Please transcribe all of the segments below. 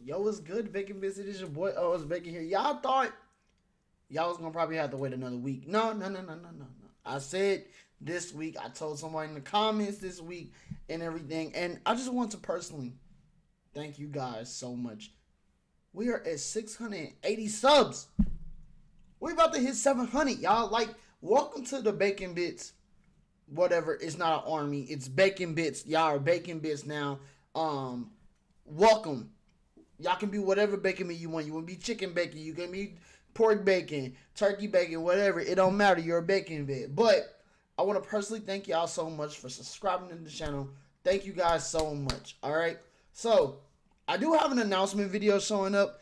Yo, what's good, Bacon Bits? It is your boy. Oh, it's Bacon here. Y'all thought y'all was gonna probably have to wait another week. No. I said this week. I told somebody in the comments this week and everything. And I just want to personally thank you guys so much. We are at 680 subs. We're about to hit 700, y'all. Like, welcome to the Bacon Bits. Whatever. It's not an army. It's Bacon Bits. Y'all are Bacon Bits now. Welcome. Y'all can be whatever bacon meat you want. You want to be chicken bacon. You can be pork bacon, turkey bacon, whatever. It don't matter. You're a bacon bit. But I want to personally thank y'all so much for subscribing to the channel. Thank you guys so much. All right. So I do have an announcement video showing up.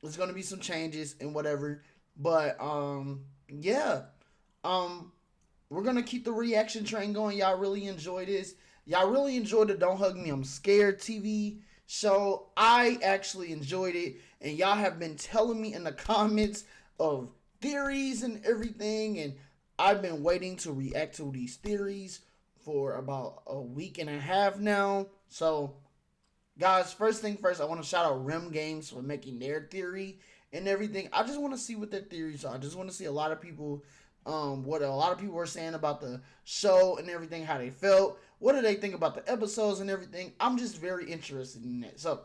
There's going to be some changes and whatever. But yeah. We're going to keep the reaction train going. Y'all really enjoy this. Y'all really enjoyed the Don't Hug Me, I'm Scared TV show. I actually enjoyed it, and y'all have been telling me in the comments of theories and everything, and I've been waiting to react to these theories for about a week and a half now. So guys, first thing first, I want to shout out Rim Games for making their theory and everything. I just want to see what their theories are. I just want to see a lot of people, what a lot of people were saying about the show and everything, how they felt. What do they think about the episodes and everything? I'm just very interested in that. So,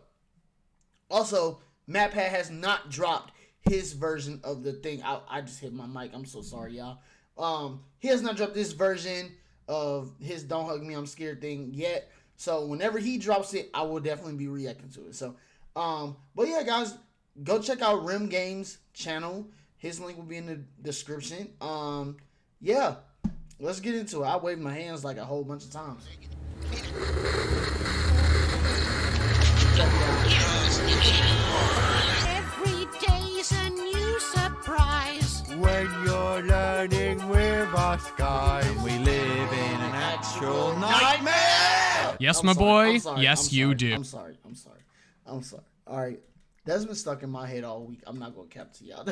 also, MatPat has not dropped his version of the thing. I just hit my mic. I'm so sorry, y'all. He has not dropped this version of his Don't Hug Me, I'm Scared thing yet. So, whenever he drops it, I will definitely be reacting to it. So, but yeah, guys, go check out Rim Games channel. His link will be in the description. Yeah. Let's get into it. I waved my hands like a whole bunch of times. Every day's a new surprise. When you're learning with us guys, we live in an actual nightmare. Yes, I'm my sorry, boy. Yes, you do. I'm sorry. All right. That's been stuck in my head all week. I'm not going to cap to y'all.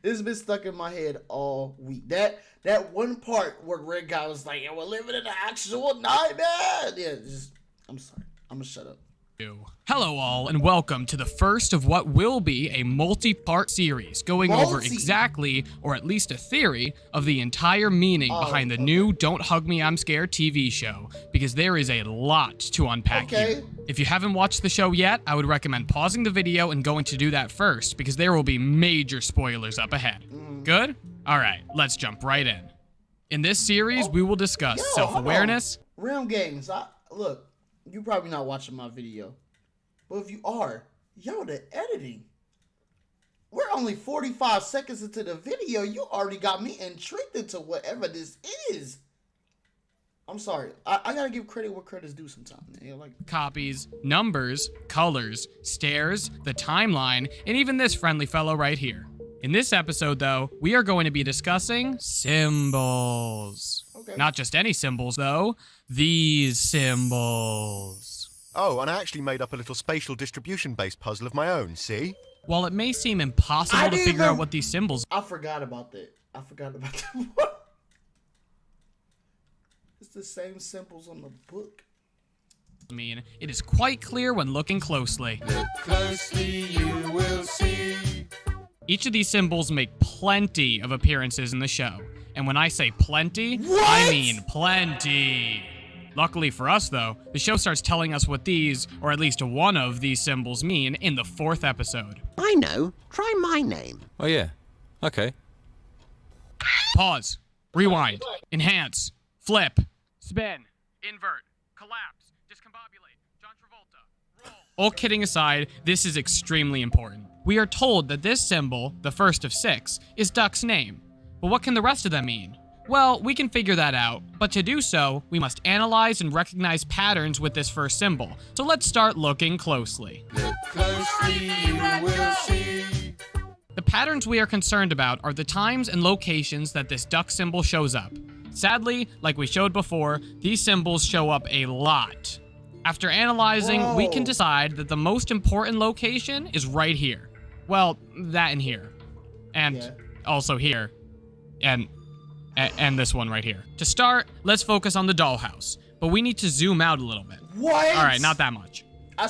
This has been stuck in my head all week. That one part where Red Guy was like, yeah, we're living in an actual nightmare. Yeah, I'm sorry. I'm going to shut up. Hello all, and welcome to the first of what will be a multi-part series going over exactly, or at least a theory, of the entire meaning behind the new Don't Hug Me, I'm Scared TV show, because there is a lot to unpack here. If you haven't watched the show yet, I would recommend pausing the video and going to do that first, because there will be major spoilers up ahead. Good? Alright, let's jump right in. In this series, we will discuss self-awareness. Realm Games, look. You're probably not watching my video. But if you are, yo, the editing. We're only 45 seconds into the video. You already got me intrigued into whatever this is. I'm sorry. I gotta give credit where credit's due sometimes. You know, like copies, numbers, colors, stairs, the timeline, and even this friendly fellow right here. In this episode, though, we are going to be discussing symbols. Okay. Not just any symbols, though. These symbols. Oh, and I actually made up a little spatial distribution-based puzzle of my own, see? While it may seem impossible to figure out what these symbols... I forgot about that. What? It's the same symbols on the book. mean, it is quite clear when looking closely. Look closely, you will see. Each of these symbols make plenty of appearances in the show. And when I say plenty, I mean plenty. Luckily for us, though, the show starts telling us what these, or at least one of these symbols mean in the 4th episode. I know. Try my name. Oh, yeah. Okay. Pause. Rewind. Enhance. Flip. Spin. Invert. Collapse. Discombobulate. John Travolta. Roll. All kidding aside, this is extremely important. We are told that this symbol, the first of 6, is Duck's name. But what can the rest of them mean? Well, we can figure that out, but to do so, we must analyze and recognize patterns with this first symbol. So let's start looking closely. Look closely, you will see. The patterns we are concerned about are the times and locations that this duck symbol shows up. Sadly, like we showed before, these symbols show up a lot. After analyzing, we can decide that the most important location is right here. Well, that and here. And also here. And this one right here. To start, let's focus on the dollhouse. But we need to zoom out a little bit. What? Alright, not that much.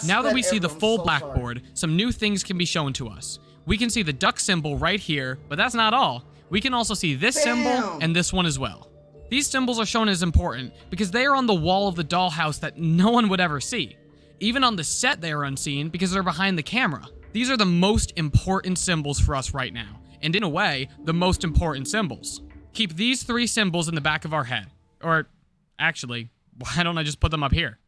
Now that we see the I'm full so blackboard, some new things can be shown to us. We can see the duck symbol right here, but that's not all. We can also see this symbol and this one as well. These symbols are shown as important because they are on the wall of the dollhouse that no one would ever see. Even on the set they are unseen because they're behind the camera. These are the most important symbols for us right now, and in a way, the most important symbols. Keep these 3 symbols in the back of our head. Or, actually, why don't I just put them up here?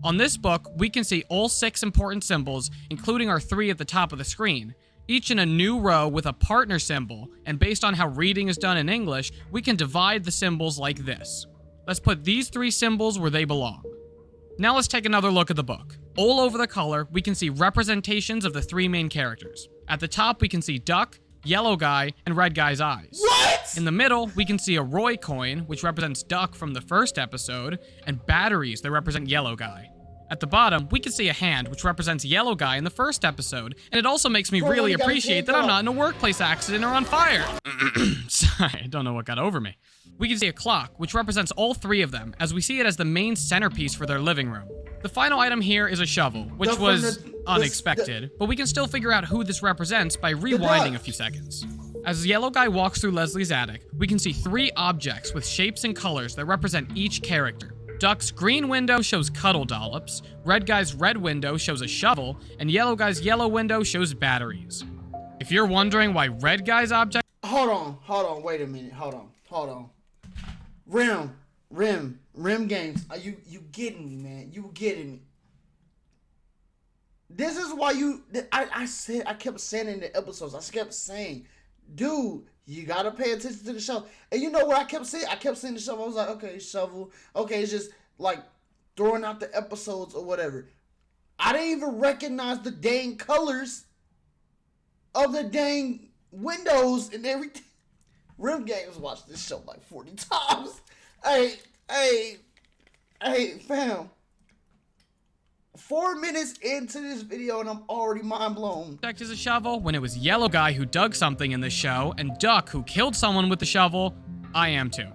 On this book, we can see all 6 important symbols, including our 3 at the top of the screen, each in a new row with a partner symbol, and based on how reading is done in English, we can divide the symbols like this. Let's put these 3 symbols where they belong. Now let's take another look at the book. All over the color, we can see representations of the 3 main characters. At the top, we can see duck, yellow guy, and red guy's eyes. What? In the middle, we can see a Roy coin, which represents duck from the first episode, and batteries that represent yellow guy. At the bottom, we can see a hand, which represents yellow guy in the first episode, and it also makes me really appreciate that I'm not in a workplace accident or on fire. Sorry, I don't know what got over me. We can see a clock, which represents all 3 of them, as we see it as the main centerpiece for their living room. The final item here is a shovel, which was unexpected, but we can still figure out who this represents by rewinding a few seconds. As yellow guy walks through Leslie's attic, we can see 3 objects with shapes and colors that represent each character. Duck's green window shows cuddle dollops, red guy's red window shows a shovel, and yellow guy's yellow window shows batteries. If you're wondering why red guy's object— Hold on, wait a minute, hold on. Rim games. Are you getting me, man? You getting me. This is why I kept saying in the episodes, I kept saying, dude, you gotta pay attention to the show. And you know what I kept saying? I kept saying the show. I was like, okay, shovel. Okay, it's just like throwing out the episodes or whatever. I didn't even recognize the dang colors of the dang windows and everything. Rim Games watched this show like 40 times. Hey, fam. 4 minutes into this video and I'm already mind blown. Object is a shovel when it was yellow guy who dug something in the show and duck who killed someone with the shovel. I am too.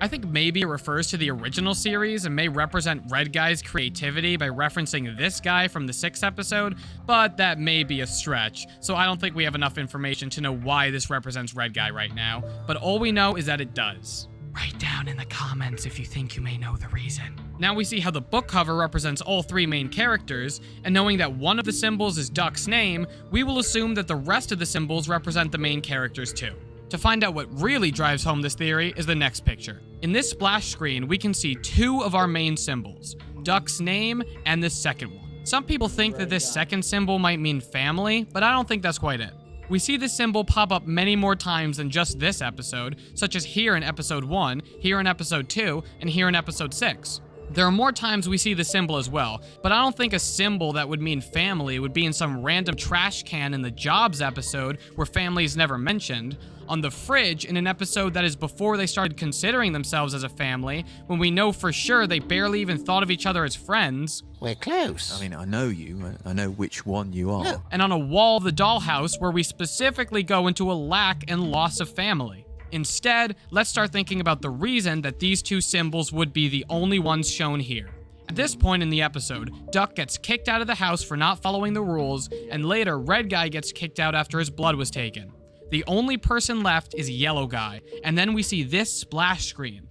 I think maybe it refers to the original series and may represent red guy's creativity by referencing this guy from the 6th episode, but that may be a stretch, so I don't think we have enough information to know why this represents red guy right now, but all we know is that it does. Write down in the comments if you think you may know the reason. Now we see how the book cover represents all 3 main characters, and knowing that one of the symbols is Duck's name, we will assume that the rest of the symbols represent the main characters too. To find out what really drives home this theory is the next picture. In this splash screen, we can see 2 of our main symbols, Duck's name and this second one. Some people think that this second symbol might mean family, but I don't think that's quite it. We see this symbol pop up many more times than just this episode, such as here in episode 1, here in episode 2, and here in episode 6. There are more times we see the symbol as well, but I don't think a symbol that would mean family would be in some random trash can in the Jobs episode where family is never mentioned, on the fridge in an episode that is before they started considering themselves as a family, when we know for sure they barely even thought of each other as friends. We're close. I mean, I know you. I know which one you are. And on a wall of the dollhouse where we specifically go into a lack and loss of family. Instead, let's start thinking about the reason that these 2 symbols would be the only ones shown here. At this point in the episode, Duck gets kicked out of the house for not following the rules, and later Red Guy gets kicked out after his blood was taken. The only person left is Yellow Guy, and then we see this splash screen.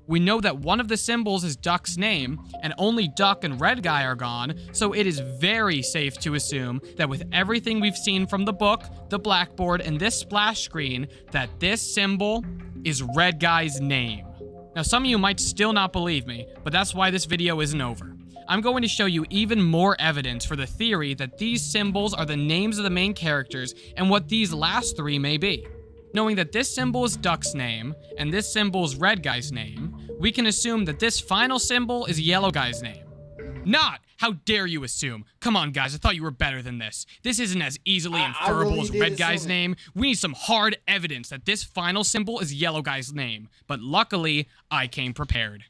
We know that one of the symbols is Duck's name, and only Duck and Red Guy are gone, so it is very safe to assume that with everything we've seen from the book, the blackboard, and this splash screen, that this symbol is Red Guy's name. Now, some of you might still not believe me, but that's why this video isn't over. I'm going to show you even more evidence for the theory that these symbols are the names of the main characters and what these last 3 may be. Knowing that this symbol is Duck's name, and this symbol is Red Guy's name, we can assume that this final symbol is Yellow Guy's name. Not! How dare you assume? Come on, guys, I thought you were better than this. This isn't as easily inferable as Red Guy's name. We need some hard evidence that this final symbol is Yellow Guy's name. But luckily, I came prepared.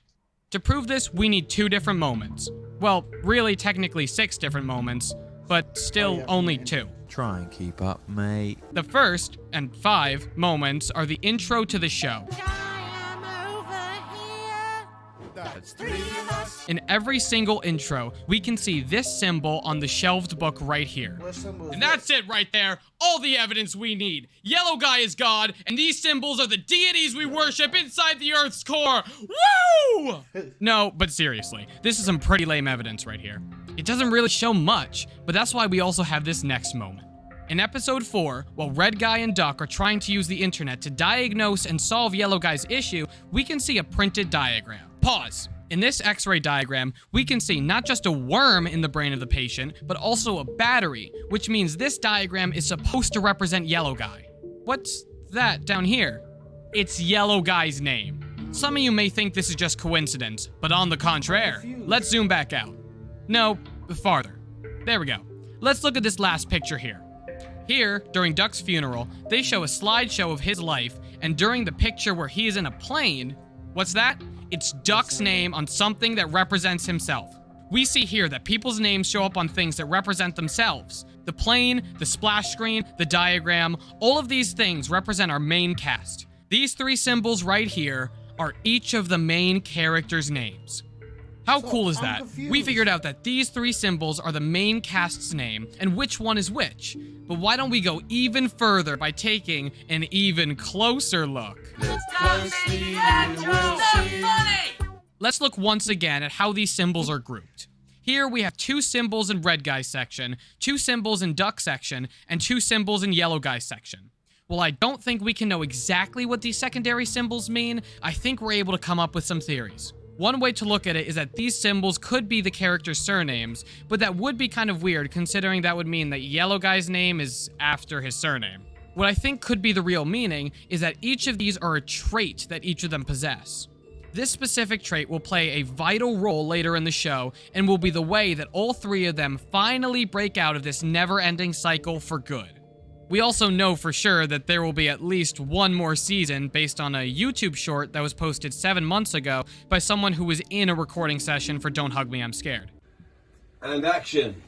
To prove this, we need 2 different moments. Well, really technically 6 different moments, but still only 2. Try and keep up, mate. The first, and 5, moments are the intro to the show. That's 3 of us. In every single intro, we can see this symbol on the shelved book right here. What symbol is And that's it right there. All the evidence we need. Yellow guy is God, and these symbols are the deities we worship inside the Earth's core. Woo! No, but seriously, this is some pretty lame evidence right here. It doesn't really show much, but that's why we also have this next moment. In episode 4, while Red Guy and Duck are trying to use the internet to diagnose and solve Yellow Guy's issue, we can see a printed diagram. Pause. In this X-ray diagram, we can see not just a worm in the brain of the patient, but also a battery, which means this diagram is supposed to represent Yellow Guy. What's that down here? It's Yellow Guy's name. Some of you may think this is just coincidence, but on the contrary, let's zoom back out. No, farther. There we go. Let's look at this last picture here. Here, during Duck's funeral, they show a slideshow of his life, and during the picture where he is in a plane, what's that? It's Duck's name on something that represents himself. We see here that people's names show up on things that represent themselves. The plane, the splash screen, the diagram, all of these things represent our main cast. These 3 symbols right here are each of the main characters' names. How cool is that? We figured out that these 3 symbols are the main cast's name and which one is which. But why don't we go even further by taking an even closer look? Let's look once again at how these symbols are grouped. Here we have 2 symbols in Red Guy's section, 2 symbols in Duck section, and 2 symbols in Yellow Guy's section. While I don't think we can know exactly what these secondary symbols mean, I think we're able to come up with some theories. One way to look at it is that these symbols could be the characters' surnames, but that would be kind of weird considering that would mean that Yellow Guy's name is after his surname. What I think could be the real meaning is that each of these are a trait that each of them possess. This specific trait will play a vital role later in the show and will be the way that all 3 of them finally break out of this never-ending cycle for good. We also know for sure that there will be at least one more season based on a YouTube short that was posted 7 months ago by someone who was in a recording session for Don't Hug Me, I'm Scared. And action.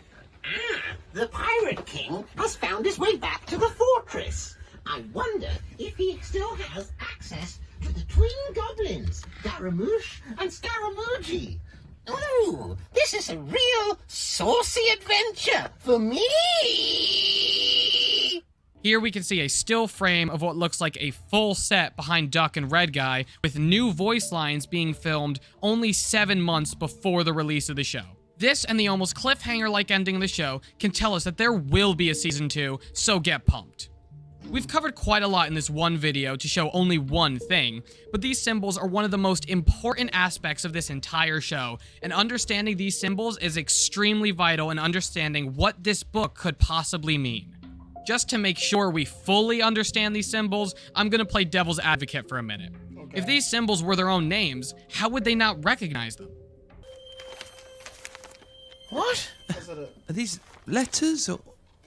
The Pirate King has found his way back to the fortress. I wonder if he still has access to the twin goblins, Garamouche and Scaramucci. Ooh, this is a real saucy adventure for me! Here we can see a still frame of what looks like a full set behind Duck and Red Guy, with new voice lines being filmed only 7 months before the release of the show. This and the almost cliffhanger-like ending of the show can tell us that there will be a season 2, so get pumped. We've covered quite a lot in this one video to show only one thing, but these symbols are one of the most important aspects of this entire show, and understanding these symbols is extremely vital in understanding what this book could possibly mean. Just to make sure we fully understand these symbols, I'm gonna play devil's advocate for a minute. Okay. If these symbols were their own names, how would they not recognize them? What? Are these letters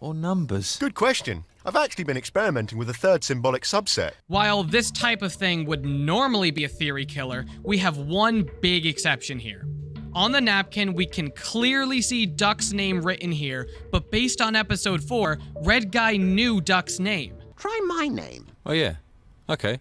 or numbers? Good question. I've actually been experimenting with a 3rd symbolic subset. While this type of thing would normally be a theory killer, we have one big exception here. On the napkin, we can clearly see Duck's name written here, but based on episode 4, Red Guy knew Duck's name. Try my name. Oh yeah, okay.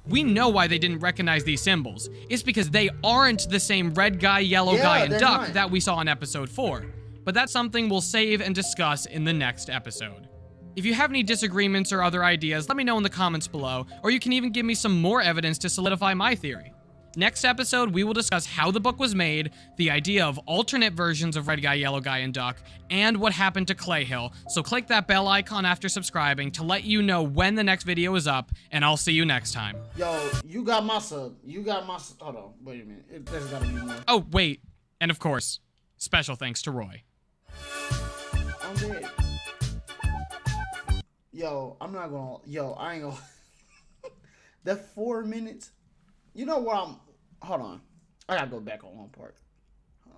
We know why they didn't recognize these symbols. It's because they aren't the same Red Guy, Yellow Guy, and Duck that we saw in episode 4. But that's something we'll save and discuss in the next episode. If you have any disagreements or other ideas, let me know in the comments below, or you can even give me some more evidence to solidify my theory. Next episode, we will discuss how the book was made, the idea of alternate versions of Red Guy, Yellow Guy, and Duck, and what happened to Clay Hill. So click that bell icon after subscribing to let you know when the next video is up, and I'll see you next time. Yo, you got my sub. Hold on, wait a minute. There's gotta be more. Oh, wait. And of course, special thanks to Roy. I'm dead. Yo, I'm not gonna. Yo, I ain't gonna. That 4 minutes. You know what hold on. I gotta go back on one part.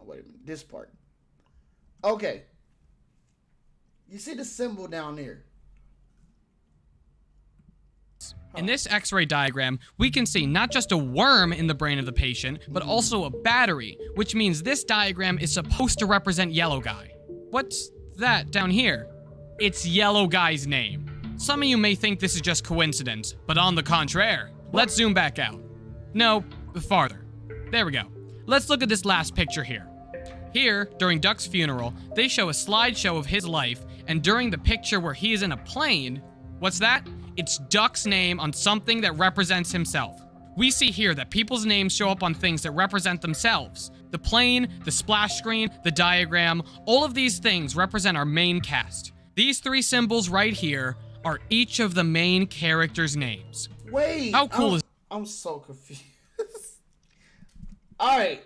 Wait a minute. This part. Okay. You see the symbol down there? In this X-ray diagram, we can see not just a worm in the brain of the patient, but also a battery, which means this diagram is supposed to represent Yellow Guy. What's that down here? It's Yellow Guy's name. Some of you may think this is just coincidence, but on the contrary, let's zoom back out. No, farther. There we go. Let's look at this last picture here. Here, during Duck's funeral, they show a slideshow of his life, and during the picture where he is in a plane, what's that? It's Duck's name on something that represents himself. We see here that people's names show up on things that represent themselves. The plane, the splash screen, the diagram, all of these things represent our main cast. These 3 symbols right here are each of the main characters' names. Wait. How cool is... I'm so confused. Alright.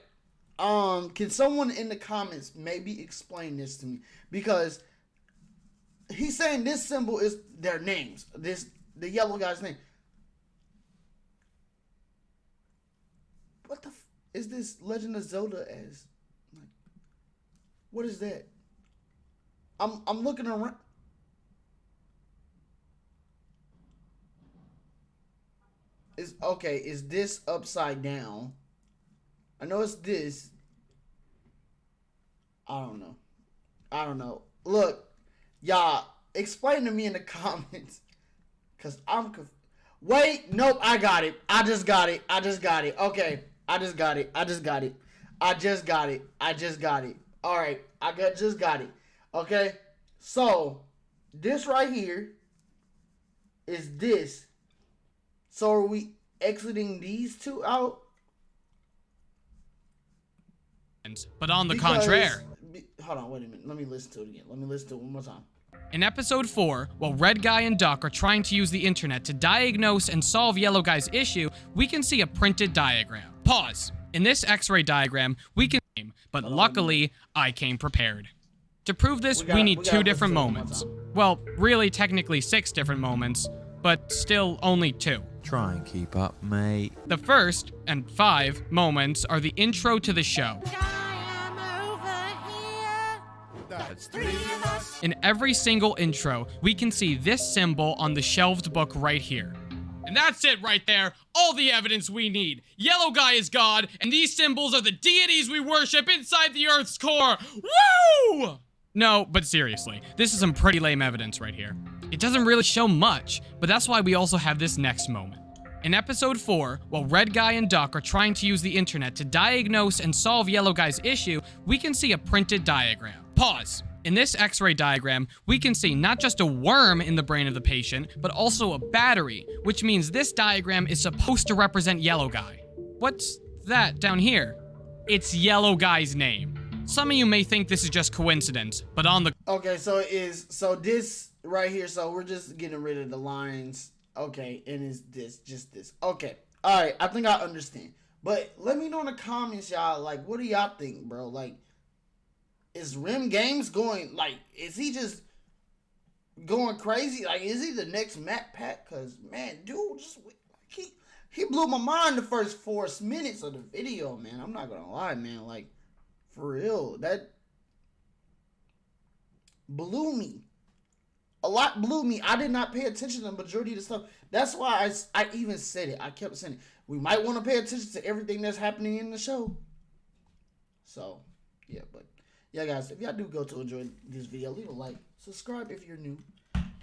Can someone in the comments maybe explain this to me? Because he's saying this symbol is their names. The yellow guy's name. What the is this Legend of Zelda as? Like, what is that? I'm looking around. Is this upside down? I know it's this. I don't know. Look, y'all, explain to me in the comments. Cause I'm confused. Wait, nope, I got it. I just got it. Okay, I just got it. Alright, just got it. Okay, so this right here is this. So are we exiting these 2 out? But on the contraire. Hold on, wait a minute. Let me listen to it again. Let me listen to it one more time. In episode 4, while Red Guy and Duck are trying to use the internet to diagnose and solve Yellow Guy's issue, we can see a printed diagram. Pause. In this X-ray diagram, we can... But luckily, I came prepared. To prove this, we need 2 different moments. Well, really technically 6 different moments, but still only 2. Try and keep up, mate. The first, and 5, moments are the intro to the show. That's 3 of us. In every single intro, we can see this symbol on the shelved book right here. And that's it right there, all the evidence we need. Yellow Guy is God, and these symbols are the deities we worship inside the Earth's core. Woo! No, but seriously, this is some pretty lame evidence right here. It doesn't really show much, but that's why we also have this next moment. In episode 4, while Red Guy and Duck are trying to use the internet to diagnose and solve Yellow Guy's issue, we can see a printed diagram. Pause. In this X-ray diagram, we can see not just a worm in the brain of the patient, but also a battery, which means this diagram is supposed to represent Yellow Guy. What's that down here? It's Yellow Guy's name. Some of you may think this is just coincidence, but on the... Okay, so this right here, so we're just getting rid of the lines. Okay, and it's just this. Okay, alright, I think I understand. But let me know in the comments, y'all, like, what do y'all think, bro? Like, is Rim Games going, like, is he just going crazy? Like, is he the next Matt Pack? Because, man, dude, just, he blew my mind the first 4 minutes of the video, man. I'm not going to lie, man. Like, for real, that blew me. A lot blew me. I did not pay attention to the majority of the stuff. That's why I even said it. I kept saying it. We might want to pay attention to everything that's happening in the show. So, yeah, but... yeah, guys, if y'all do go to enjoy this video, leave a like, subscribe if you're new,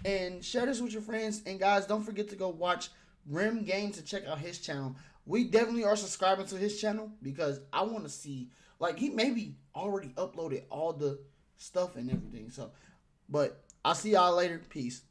and share this with your friends. And guys, don't forget to go watch Rim Games to check out his channel. We definitely are subscribing to his channel because I want to see, like, he maybe already uploaded all the stuff and everything. So, but I'll see y'all later. Peace.